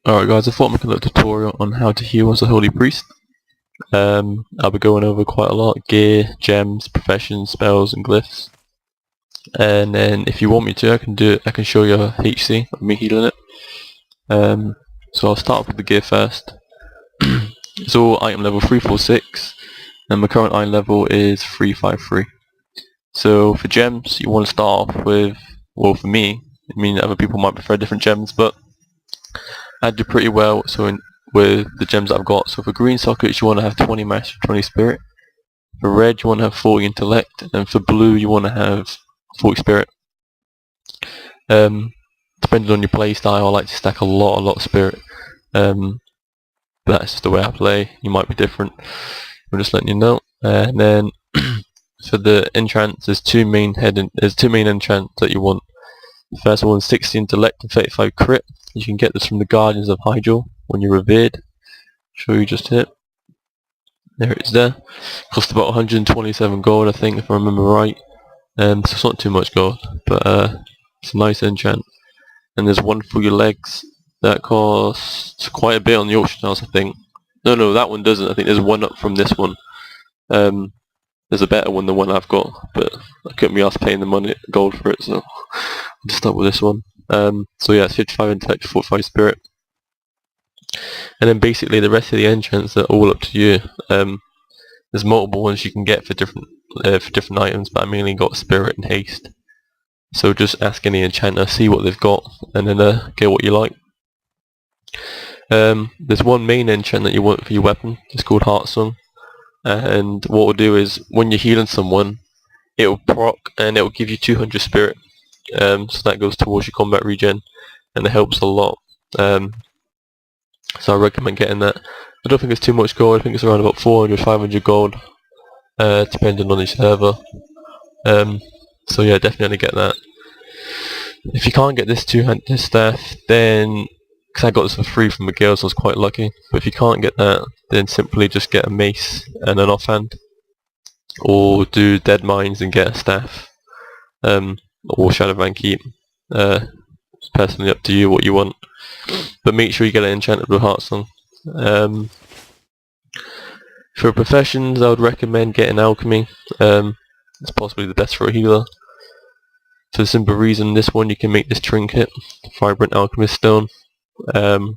Alright guys, I thought I'd make a little tutorial on how to heal as a Holy Priest. I'll be going over quite a lot: gear, gems, professions, spells and glyphs. And then if you want me to, I can show you a HC of me healing it. So I'll start off with the gear first. It's all item level 346 and my current item level is 353. So for gems you want to start off with, well for me, I mean other people might prefer different gems, but I do pretty well with the gems that I've got. So for green sockets you want to have 20 mastery, 20 spirit. For red you want to have 40 intellect, and for blue you want to have 40 spirit. Depending on your play style, I like to stack a lot of spirit. That's just the way I play. You might be different. I'm just letting you know. And then for the enchants, there's two main enchants that you want. The first one is 60 intellect and 35 crit. You can get this from the Guardians of Hyjal when you're revered. Show you just here. There it is there. Cost about 127 gold, I think, if I remember right. So it's not too much gold, but it's a nice enchant. And there's one for your legs that costs quite a bit on the auction house, I think. No, that one doesn't. I think there's one up from this one. There's a better one than the one I've got, but I couldn't be asked paying the gold for it, so I'll just start with this one. So yeah, it's 55 intellect, 45 spirit. And then basically the rest of the enchants are all up to you. There's multiple ones you can get for different items, but I mainly got spirit and haste. So just ask any enchanter, see what they've got, and then get what you like. There's one main enchant that you want for your weapon. It's called Heartsong. And what we'll do is, when you're healing someone, it will proc and it will give you 200 spirit. So that goes towards your combat regen, and it helps a lot. So I recommend getting that. I don't think it's too much gold. I think it's around about 400, 500 gold, depending on each server. So yeah, definitely get that. If you can't get this two-handed staff, then, because I got this for free from Miguel, so I was quite lucky. But if you can't get that, then simply just get a mace and an offhand, or do dead mines and get a staff, or Shadowvan Keep. It's personally up to you what you want, but make sure you get it enchanted with Heartsong. For professions, I would recommend getting alchemy. It's possibly the best for a healer. For the simple reason, this one you can make this trinket, Vibrant Alchemist Stone.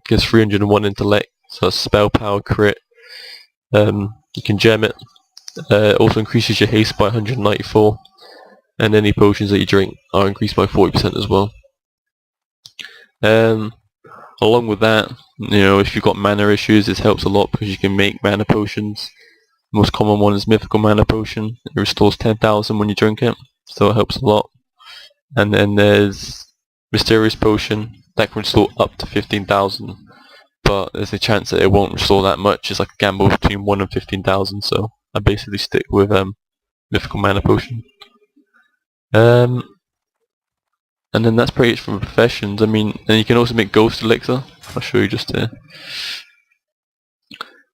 Gives 301 intellect, so that's spell power, crit. You can gem it. Also increases your haste by 194, and any potions that you drink are increased by 40% as well. Along with that, if you've got mana issues, this helps a lot because you can make mana potions. The most common one is Mythical Mana Potion. It restores 10,000 when you drink it, so it helps a lot. And then there's Mysterious Potion that can restore up to 15,000, but there's a chance that it won't restore that much. It's like a gamble between 1 and 15,000, so I basically stick with Mythical Mana Potion. And then that's pretty much for professions. I mean, and you can also make Ghost Elixir. I'll show you just here.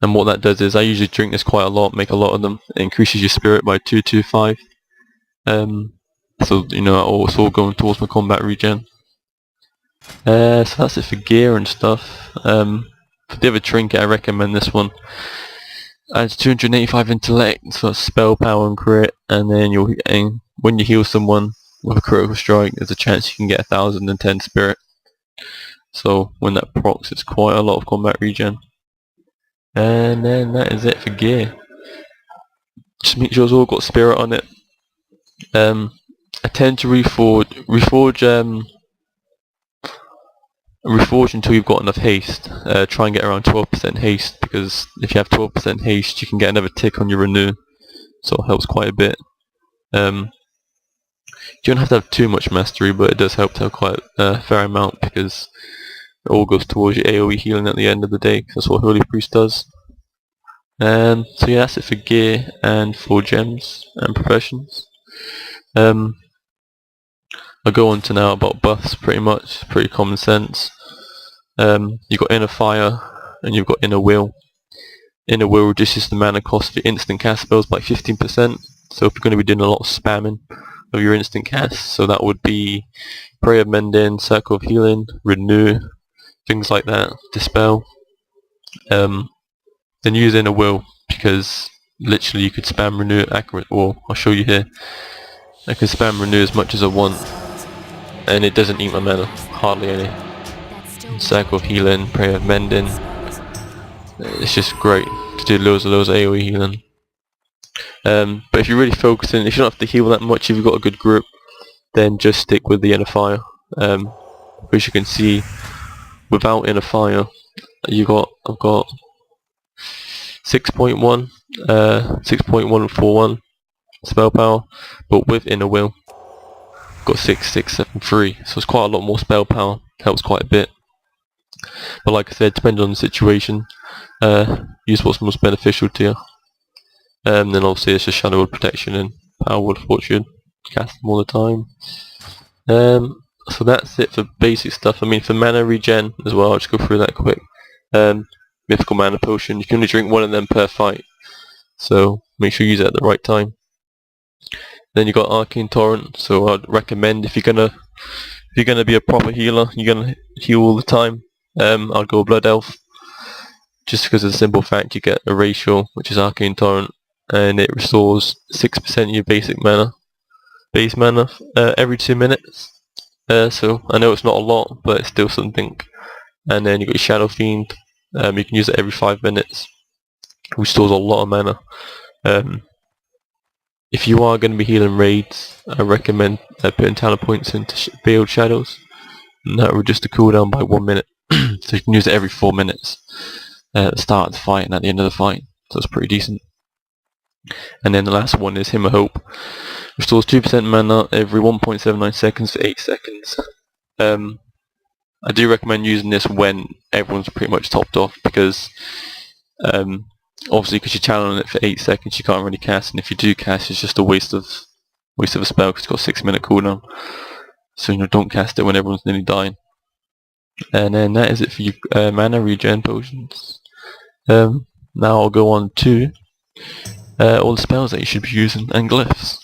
And what that does is, I usually drink this quite a lot, make a lot of them. It increases your spirit by 225. So it's all going towards my combat regen. So that's it for gear and stuff. For the other trinket, I recommend this one. Adds 285 intellect, so that's spell power and crit, and then when you heal someone with a critical strike, there's a chance you can get 1010 spirit. So when that procs, it's quite a lot of combat regen. And then that is it for gear. Just make sure it's all got spirit on it. I tend to reforge until you've got enough haste. Try and get around 12% haste, because if you have 12% haste you can get another tick on your renew, so it helps quite a bit. You don't have to have too much mastery, but it does help to have quite a fair amount, because it all goes towards your AoE healing at the end of the day, because that's what Holy Priest does. So yeah, that's it for gear and for gems and professions. I'll go on to now about buffs. Pretty much, pretty common sense. You've got Inner Fire and you've got Inner Will. Inner Will reduces the mana cost for instant cast spells by 15%. So if you're going to be doing a lot of spamming of your instant casts, so that would be Prayer of Mending, Circle of Healing, Renew, things like that, dispel. Then use Inner Will, because literally you could spam renew accurate, or I'll show you here. I can spam renew as much as I want, and it doesn't eat my mana, hardly any. Circle of Healing, Prayer of Mending. It's just great to do loads of AoE healing. But if you're really focusing, if you don't have to heal that much, if you've got a good group, then just stick with the Inner Fire. As you can see, without Inner Fire, I've got 6.1, 6.141 spell power, but with Inner Will, I've got 6.673, so it's quite a lot more spell power, helps quite a bit. But like I said, depending on the situation, use what's most beneficial to you. Then obviously it's just Shadow Word Protection and Power Word Fortune, cast them all the time. So that's it for basic stuff. I mean, for mana regen as well, I'll just go through that quick. Mythical Mana Potion, you can only drink one of them per fight, so make sure you use it at the right time. Then you got Arcane Torrent, so I'd recommend if you're gonna be a proper healer, you're gonna heal all the time, I'd go Blood Elf, just because of the simple fact you get a ratio, which is Arcane Torrent, and it restores 6% of your base mana every 2 minutes. So I know it's not a lot, but it's still something. And then you got your Shadow Fiend. You can use it every 5 minutes, which stores a lot of mana. If you are going to be healing raids, I recommend putting talent points into Veiled Shadows, and that will reduce the cooldown by 1 minute. So you can use it every 4 minutes at the start of the fight and at the end of the fight, so it's pretty decent. And then the last one is Hymn of Hope. Restores 2% mana every 1.79 seconds for 8 seconds. I do recommend using this when everyone's pretty much topped off, because obviously because you're channeling it for 8 seconds, you can't really cast, and if you do cast, it's just a waste of a spell because it's got a 6-minute cooldown. So don't cast it when everyone's nearly dying. And then that is it for you mana regen potions. Now I'll go on to all the spells that you should be using and glyphs.